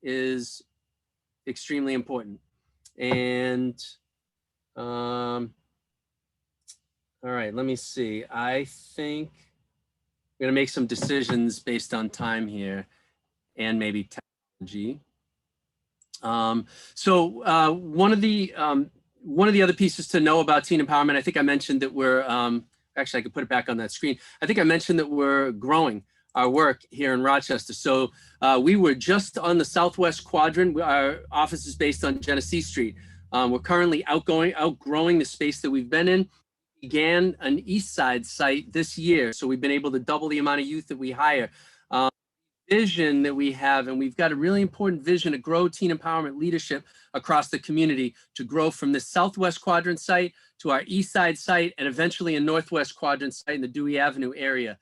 is extremely important. And all right, let me see. I think we're gonna make some decisions based on time here and maybe technology. One of the other pieces to know about Teen Empowerment, I think I mentioned that we're actually I could put it back on that screen. I think I mentioned that we're growing our work here in Rochester. So we were just on the southwest quadrant. Our office is based on Genesee Street. We're currently outgrowing the space that we've been in. Began an east side site this year. So we've been able to double the amount of youth that we hire. Vision that we have, and we've got a really important vision to grow teen empowerment leadership across the community, to grow from the southwest quadrant site to our east side site and eventually a northwest quadrant site in the Dewey Avenue area.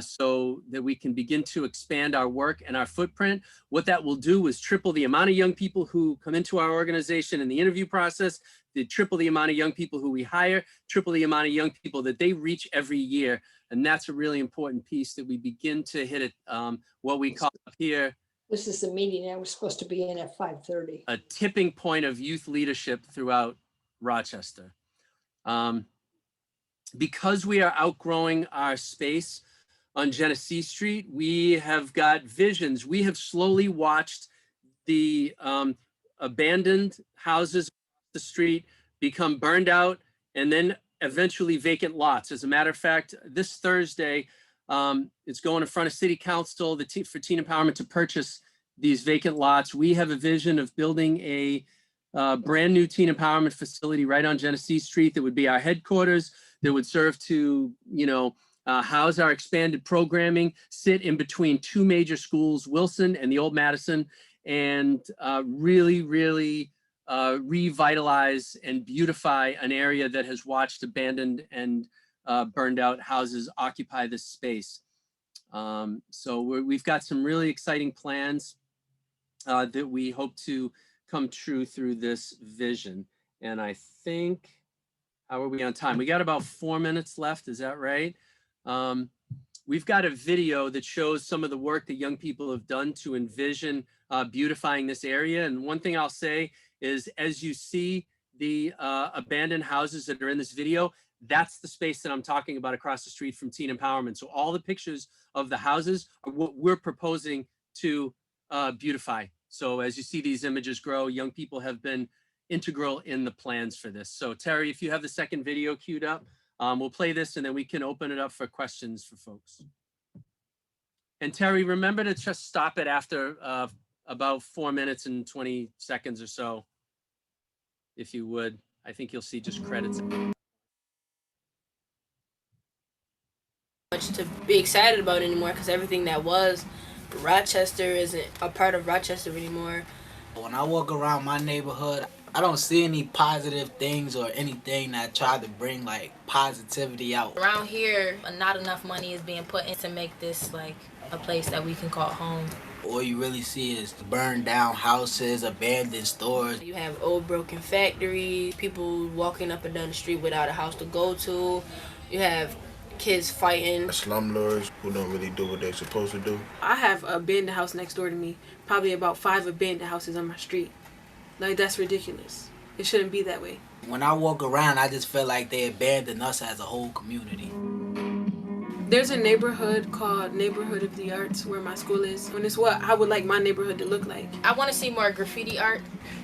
So that we can begin to expand our work and our footprint. What that will do is triple the amount of young people who come into our organization in the interview process, triple the amount of young people who we hire, triple the amount of young people that they reach every year. And that's a really important piece that we begin to hit at what we call up here. This is the meeting I was supposed to be in at 5:30. A tipping point of youth leadership throughout Rochester. Because we are outgrowing our space on Genesee Street, we have got visions. We have slowly watched the abandoned houses across the street become burned out and then eventually vacant lots. As a matter of fact, this Thursday, it's going in front of City Council for Teen Empowerment to purchase these vacant lots. We have a vision of building a brand new teen empowerment facility right on Genesee Street that would be our headquarters, that would serve to, house our expanded programming, sit in between two major schools, Wilson and the Old Madison, and really revitalize and beautify an area that has watched abandoned and burned out houses occupy this space. So we've got some really exciting plans that we hope to come true through this vision. And I think, how are we on time? We got about 4 minutes left, is that right? We've got a video that shows some of the work that young people have done to envision beautifying this area. And one thing I'll say is, as you see the abandoned houses that are in this video, that's the space that I'm talking about across the street from Teen Empowerment. So all the pictures of the houses are what we're proposing to beautify. So as you see these images grow, young people have been integral in the plans for this. So Terry, if you have the second video queued up, we'll play this and then we can open it up for questions for folks. And Terry, remember to just stop it after about 4 minutes and 20 seconds or so, if you would. I think you'll see just credits. Much to be excited about anymore, because everything that was Rochester isn't a part of Rochester anymore. When I walk around my neighborhood, I don't see any positive things or anything that try to bring like positivity out. Around here, not enough money is being put in to make this like a place that we can call home. All you really see is burned down houses, abandoned stores. You have old broken factories, people walking up and down the street without a house to go to. You have kids fighting. Slumlords who don't really do what they're supposed to do. I have an abandoned house next door to me, probably about 5 abandoned houses on my street. Like, that's ridiculous. It shouldn't be that way. When I walk around, I just feel like they abandoned us as a whole community. There's a neighborhood called Neighborhood of the Arts where my school is, and it's what I would like my neighborhood to look like. I want to see more graffiti art.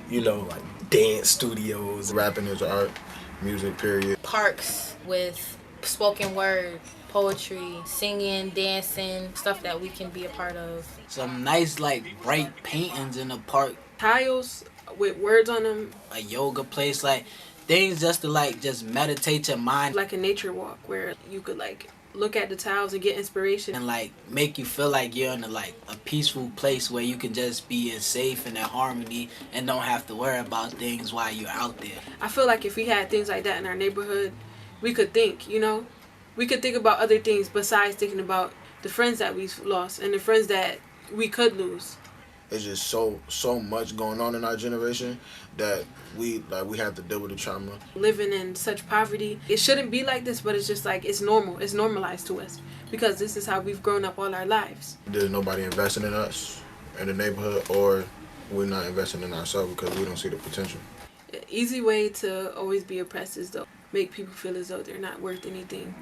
You know, like dance studios. Rapping is art, music, period. Parks with spoken word, poetry, singing, dancing, stuff that we can be a part of. Some nice, like, bright paintings in the park. Tiles with words on them. A yoga place, like, things just to, like, just meditate your mind. Like a nature walk where you could, like, look at the tiles and get inspiration. And, like, make you feel like you're in, a peaceful place where you can just be in safe and in harmony and don't have to worry about things while you're out there. I feel like if we had things like that in our neighborhood, we could think, we could think about other things besides thinking about the friends that we've lost and the friends that we could lose. It's just so much going on in our generation that we have to deal with the trauma. Living in such poverty, it shouldn't be like this, but it's just like, it's normal. It's normalized to us because this is how we've grown up all our lives. There's nobody investing in us in the neighborhood, or we're not investing in ourselves because we don't see the potential. An easy way to always be oppressed is to make people feel as though they're not worth anything.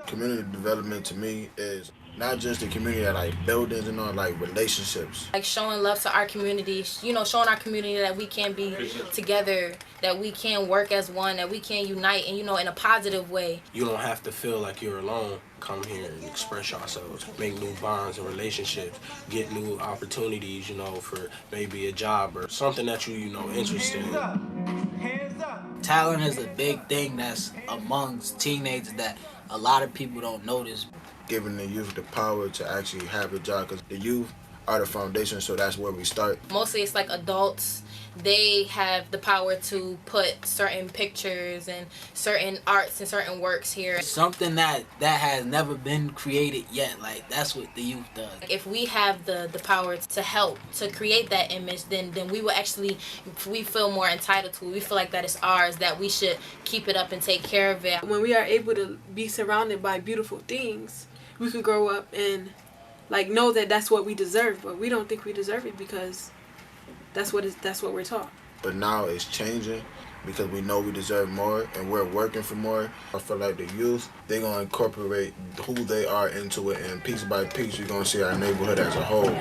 Community development to me is not just the community, like buildings and all, like relationships. Like showing love to our community, you know, showing our community that we can be together, that we can work as one, that we can unite, and, you know, in a positive way. You don't have to feel like you're alone. Come here and express yourselves, make new bonds and relationships, get new opportunities, you know, for maybe a job or something that you know, interested in. Talent is a big thing that's amongst teenagers that a lot of people don't notice. Giving the youth the power to actually have a job, because the youth are the foundation, so that's where we start. Mostly it's like adults, they have the power to put certain pictures and certain arts and certain works here. Something that has never been created yet, like that's what the youth does. If we have the power to help to create that image, then we will actually, we feel more entitled to it. We feel like that it's ours, that we should keep it up and take care of it. When we are able to be surrounded by beautiful things, we can grow up and like know that that's what we deserve, but we don't think we deserve it because that's what we're taught. But now it's changing because we know we deserve more and we're working for more. I feel like the youth, they're going to incorporate who they are into it, and piece by piece you're going to see our neighborhood as a whole.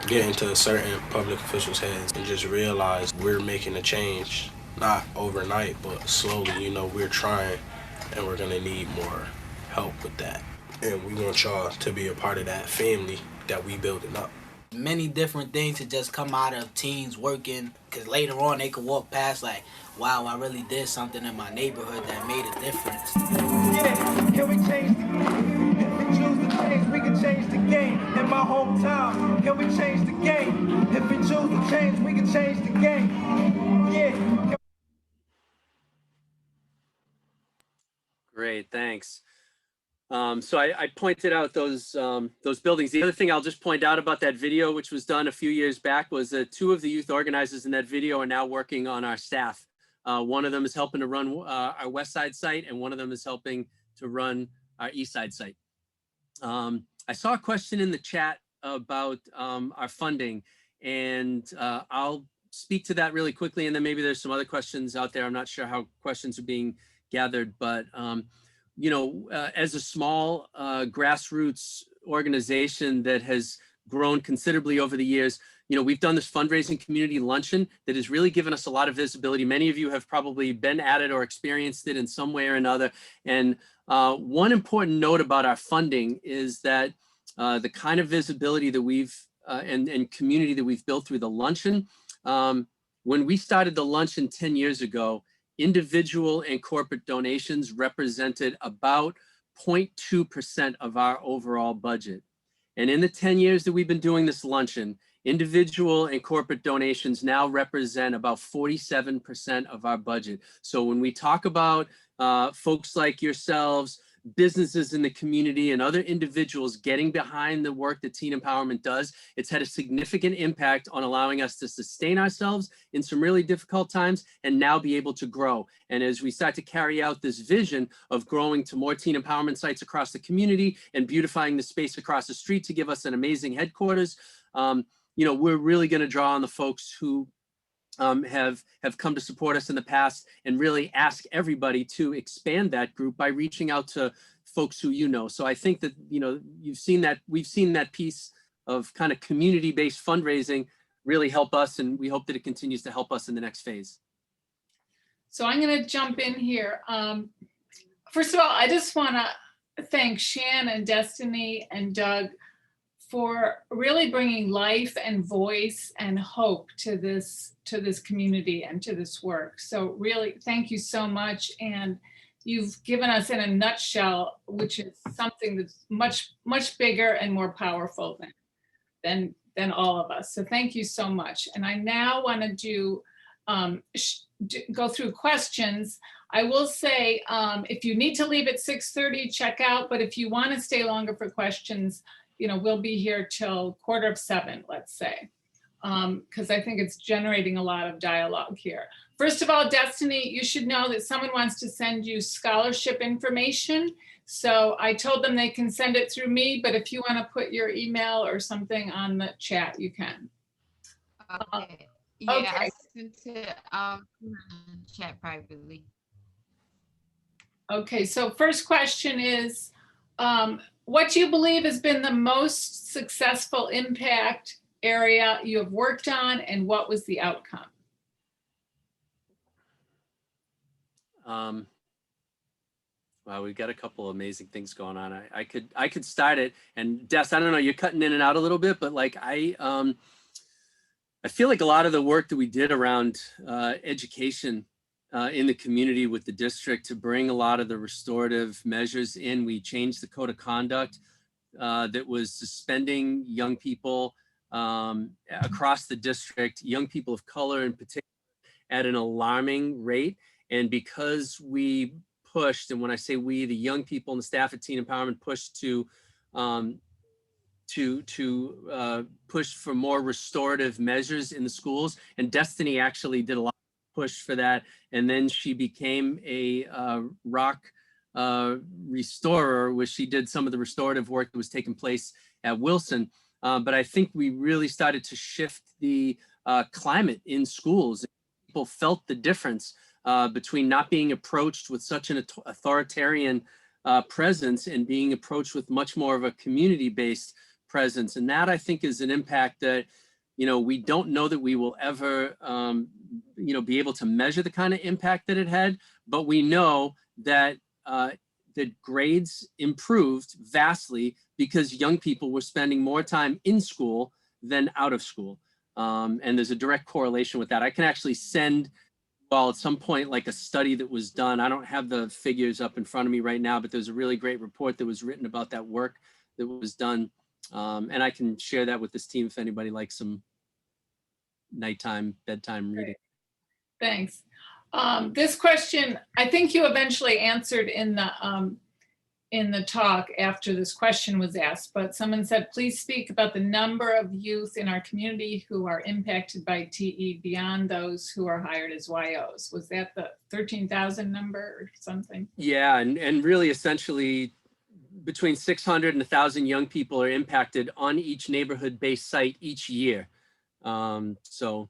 Get into certain public officials' heads and just realize we're making a change, not overnight, but slowly, you know, we're trying, and we're going to need more help with that. And we want y'all to be a part of that family that we building up. Many different things to just come out of teens working, because later on they could walk past like, wow, I really did something in my neighborhood that made a difference. Yeah, can we change the game? If we choose to change, we can change the game. In my hometown, can we change the game? If we choose to change, we can change the game. Yeah. Great, thanks. So I pointed out those buildings. The other thing I'll just point out about that video, which was done a few years back, was that two of the youth organizers in that video are now working on our staff. One of them is helping to run our West Side site, and one of them is helping to run our East Side site. I saw a question in the chat about our funding, and I'll speak to that really quickly, and then maybe there's some other questions out there. I'm not sure how questions are being gathered, but you know, as a small grassroots organization that has grown considerably over the years, you know, we've done this fundraising community luncheon that has really given us a lot of visibility. Many of you have probably been at it or experienced it in some way or another. And one important note about our funding is that the kind of visibility that we've and community that we've built through the luncheon, when we started the luncheon 10 years ago, individual and corporate donations represented about 0.2% of our overall budget. And in the 10 years that we've been doing this luncheon, individual and corporate donations now represent about 47% of our budget. So when we talk about folks like yourselves, businesses in the community, and other individuals getting behind the work that Teen Empowerment does, it's had a significant impact on allowing us to sustain ourselves in some really difficult times and now be able to grow. And as we start to carry out this vision of growing to more Teen Empowerment sites across the community and beautifying the space across the street to give us an amazing headquarters, you know, we're really going to draw on the folks who have come to support us in the past, and really ask everybody to expand that group by reaching out to folks who you know. So I think that, you know, you've seen that, we've seen that piece of kind of community-based fundraising really help us, and we hope that it continues to help us in the next phase. So I'm going to jump in here. First of all, I just want to thank Shan and Destiny and Doug for really bringing life and voice and hope to this community and to this work. So really, thank you so much. And you've given us in a nutshell, which is something that's much bigger and more powerful than all of us. So thank you so much. And I now want to go through questions. I will say, if you need to leave at 6:30, check out. But if you want to stay longer for questions, you know, we'll be here till 6:45, let's say, because I think it's generating a lot of dialogue here. First of all, Destiny, you should know that someone wants to send you scholarship information. So I told them they can send it through me, but if you want to put your email or something on the chat, you can. Okay. Yeah, okay. I sent it chat privately. Okay, so first question is, What do you believe has been the most successful impact area you have worked on, and what was the outcome? Wow, we've got a couple amazing things going on. I could start it, and Des, I don't know, you're cutting in and out a little bit, but like I feel like a lot of the work that we did around education in the community with the district to bring a lot of the restorative measures in. We changed the code of conduct that was suspending young people across the district, young people of color in particular, at an alarming rate. And because we pushed, and when I say we, the young people and the staff at Teen Empowerment pushed to push for more restorative measures in the schools, and Destiny actually did a lot of push for that. And then she became a rock restorer, where she did some of the restorative work that was taking place at Wilson. But I think we really started to shift the climate in schools. People felt the difference between not being approached with such an authoritarian presence and being approached with much more of a community-based presence. And that, I think, is an impact that, you know, we don't know that we will ever, you know, be able to measure the kind of impact that it had, but we know that that grades improved vastly because young people were spending more time in school than out of school. And there's a direct correlation with that. I can actually send, well, at some point, like a study that was done. I don't have the figures up in front of me right now, but there's a really great report that was written about that work that was done. And I can share that with this team if anybody likes some nighttime, bedtime reading. Thanks. This question, I think you eventually answered in the talk after this question was asked, but someone said, please speak about the number of youth in our community who are impacted by TE beyond those who are hired as YOs. Was that the 13,000 number or something? Yeah, and really essentially between 600 and 1,000 young people are impacted on each neighborhood-based site each year. So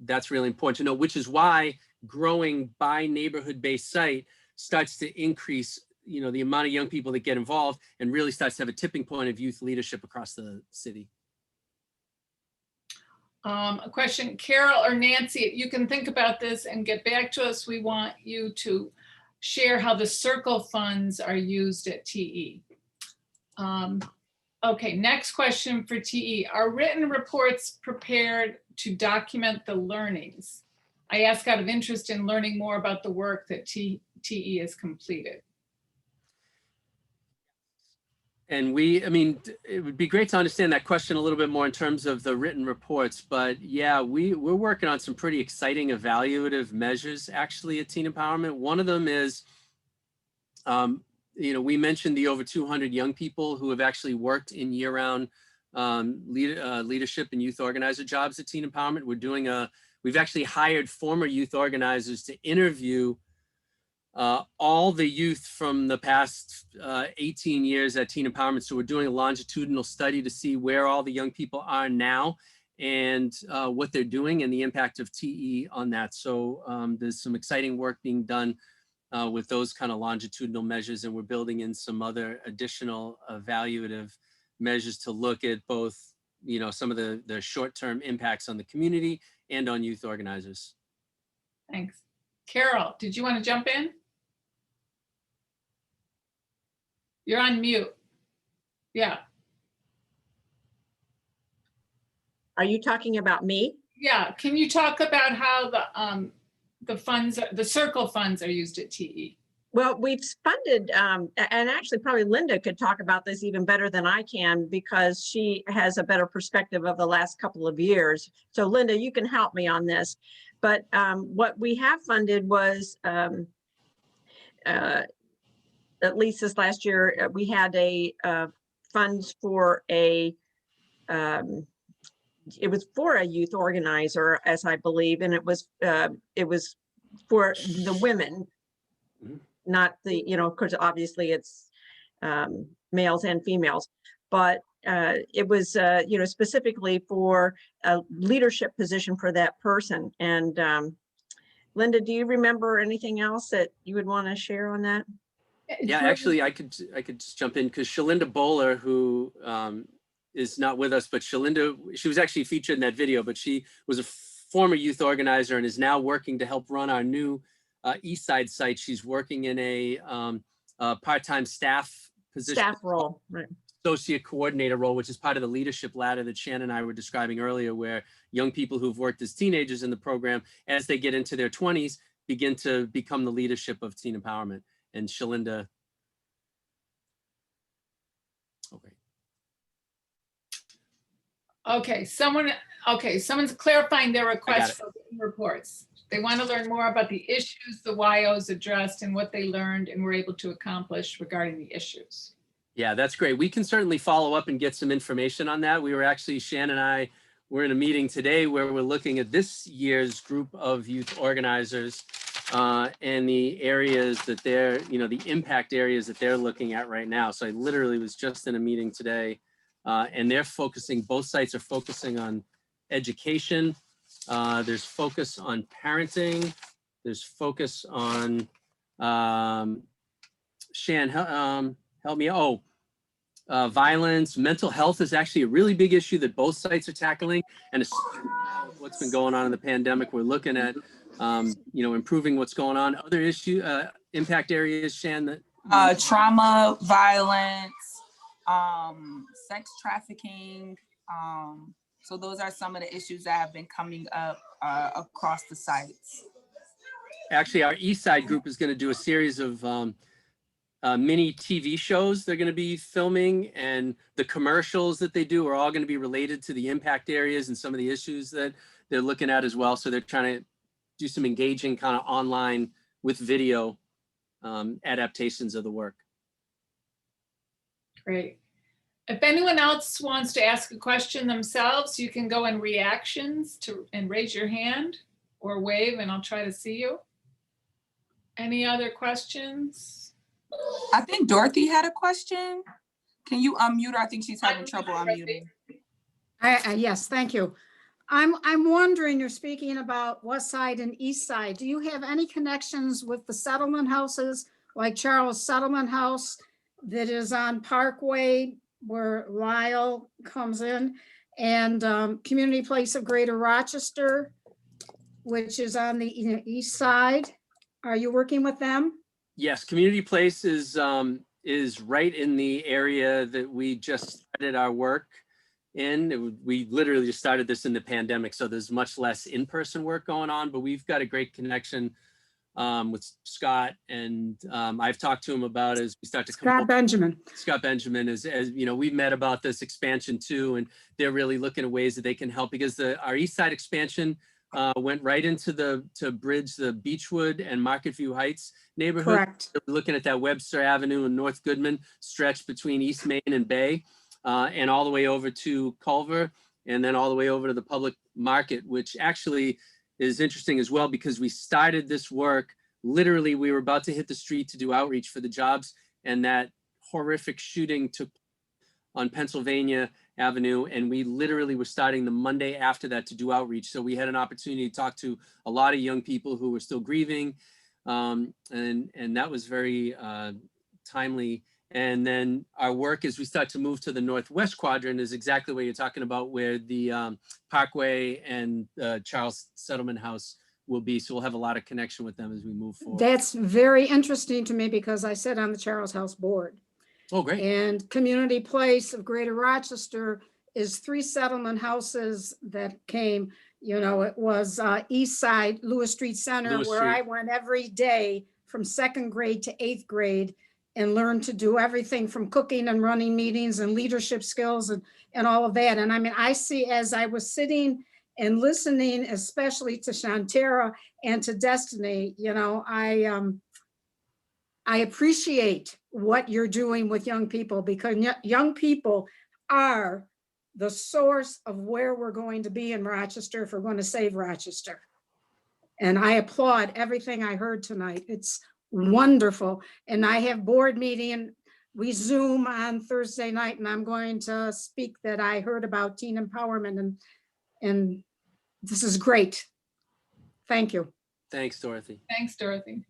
that's really important to know, which is why growing by neighborhood-based site starts to increase, you know, the amount of young people that get involved and really starts to have a tipping point of youth leadership across the city. A question, Carol or Nancy, you can think about this and get back to us. We want you to share how the circle funds are used at TE. Okay, next question for TE. Are written reports prepared to document the learnings? I ask out of interest in learning more about the work that TE has completed. And I mean, it would be great to understand that question a little bit more in terms of the written reports, but yeah, we're working on some pretty exciting evaluative measures actually at Teen Empowerment. One of them is, you know, we mentioned the over 200 young people who have actually worked in year-round leadership and youth organizer jobs at Teen Empowerment. We've actually hired former youth organizers to interview all the youth from the past 18 years at Teen Empowerment. So we're doing a longitudinal study to see where all the young people are now and what they're doing and the impact of TE on that. So there's some exciting work being done with those kind of longitudinal measures, and we're building in some other additional evaluative measures to look at both, you know, some of the short-term impacts on the community and on youth organizers. Thanks. Carol, did you want to jump in? You're on mute. Yeah. Are you talking about me? Yeah. Can you talk about how the funds, the circle funds are used at TE? Well, we've funded, and actually probably Linda could talk about this even better than I can because she has a better perspective of the last couple of years. So Linda, you can help me on this. But what we have funded was, at least this last year, we had a funds for a, it was for a youth organizer, as I believe, and it was for the women. Not the, you know, because obviously it's males and females, but it was, you know, specifically for a leadership position for that person. And Linda, do you remember anything else that you would want to share on that? Yeah, actually, I could just jump in because Shalinda Bowler, who is not with us, but Shalinda, she was actually featured in that video, but she was a former youth organizer and is now working to help run our new East Side site. She's working in a part-time staff position. Staff role, right. Associate coordinator role, which is part of the leadership ladder that Shannon and I were describing earlier, where young people who've worked as teenagers in the program, as they get into their 20s, begin to become the leadership of teen empowerment. And Shalinda. Okay. Someone's clarifying their request it. for written reports. They want to learn more about the issues the YOs addressed and what they learned and were able to accomplish regarding the issues. Yeah, that's great. We can certainly follow up and get some information on that. We were actually, Shannon and I were in a meeting today where we're looking at this year's group of youth organizers and the areas that they're, the impact areas that they're looking at right now. So I literally was just in a meeting today and they're focusing, both sites are focusing on education. There's focus on parenting. There's focus on, Shan, help me. Violence, mental health is actually a really big issue that both sites are tackling. And it's what's been going on in the pandemic. We're looking at, improving what's going on. Other issue, impact areas, Shan, that trauma, violence, sex trafficking. So those are some of the issues that have been coming up across the sites. Actually, our East Side group is going to do a series of mini TV shows they're going to be filming, and the commercials that they do are all going to be related to the impact areas and some of the issues that they're looking at as well. So they're trying to do some engaging kind of online with video adaptations of the work. Great. If anyone else wants to ask a question themselves, you can go in reactions and raise your hand or wave and I'll try to see you. Any other questions? I think Dorothy had a question. Can you unmute her? I think she's having trouble unmuting. Yes, thank you. I'm wondering, you're speaking about West Side and East Side. Do you have any connections with the settlement houses, like Charles Settlement House that is on Parkway where Lyle comes in, and Community Place of Greater Rochester, which is on the east side? Are you working with them? Yes, Community Place is right in the area that we just started our work in. We literally just started this in the pandemic, so there's much less in-person work going on, but we've got a great connection with Scott, and I've talked to him about as we start to come. Scott Benjamin. Scott Benjamin is, as you know, we've met about this expansion too, and they're really looking at ways that they can help, because our East Side expansion went right into to bridge the Beechwood and Market View Heights neighborhood. Correct. We're looking at that Webster Avenue and North Goodman stretch between East Main and Bay, and all the way over to Culver, and then all the way over to the public market, which actually is interesting as well, because we started this work, literally we were about to hit the street to do outreach for the jobs, and that horrific shooting took on Pennsylvania Avenue, and we literally were starting the Monday after that to do outreach. So we had an opportunity to talk to a lot of young people who were still grieving, and that was very timely. And then our work as we start to move to the Northwest quadrant is exactly what you're talking about, where the Parkway and Charles Settlement House will be. So we'll have a lot of connection with them as we move forward. That's very interesting to me, because I sit on the Charles House board. Oh, great. And Community Place of Greater Rochester is 3 settlement houses that came, it was East Side, Lewis Street Center, Lewis where Street. I went every day from 2nd grade to 8th grade and learned to do everything from cooking and running meetings and leadership skills and all of that. And I mean, I see, as I was sitting and listening, especially to Shantara and to Destiny, I appreciate what you're doing with young people, because young people are the source of where we're going to be in Rochester if we're going to save Rochester. And I applaud everything I heard tonight. It's wonderful. And I have board meeting. We Zoom on Thursday night, and I'm going to speak that I heard about teen empowerment, and this is great. Thank you. Thanks, Dorothy. Thanks, Dorothy.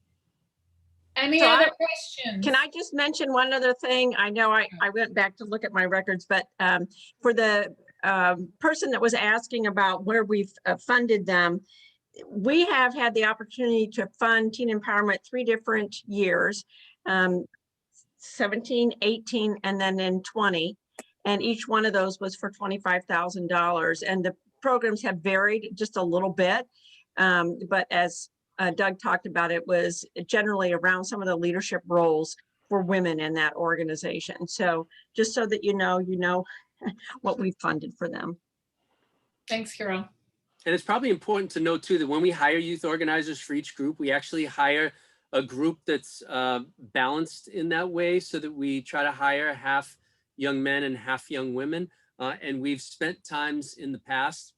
Any So other questions? Can I just mention one other thing? I know I went back to look at my records, but for the person that was asking about where we've funded them, we have had the opportunity to fund teen empowerment 3 different years, 17, 18, and then in 20. And each one of those was for $25,000. And the programs have varied just a little bit. But as Doug talked about, it was generally around some of the leadership roles for women in that organization. So just so that you know what we funded for them. Thanks, Carol. And it's probably important to note too, that when we hire youth organizers for each group, we actually hire a group that's balanced in that way, so that we try to hire half young men and half young women. And we've spent times in the past,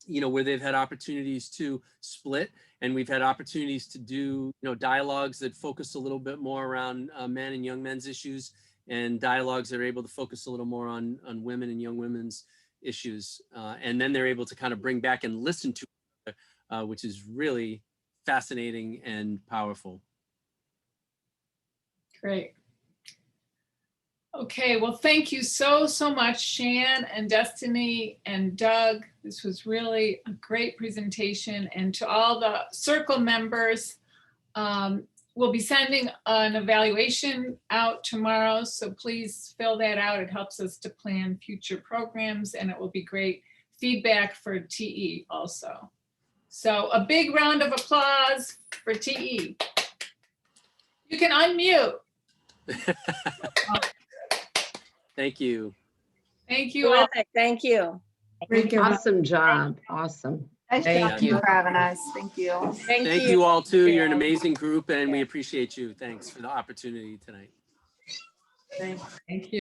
where they've had opportunities to split, and we've had opportunities to do, dialogues that focus a little bit more around men and young men's issues, and dialogues that are able to focus a little more on women and young women's issues. And then they're able to kind of bring back and listen to each other, which is really fascinating and powerful. Great. Okay, well, thank you so much, Shan and Destiny and Doug. This was really a great presentation. And to all the Circle members, we'll be sending an evaluation out tomorrow, so please fill that out. It helps us to plan future programs, and it will be great feedback for TE also. So a big round of applause for TE. You can unmute. Thank you. Thank you all. Terrific. Thank you. Awesome job. Awesome. Thank you for having us. Thank you. Thank you all too. You're an amazing group, and we appreciate you. Thanks for the opportunity tonight. Thank you.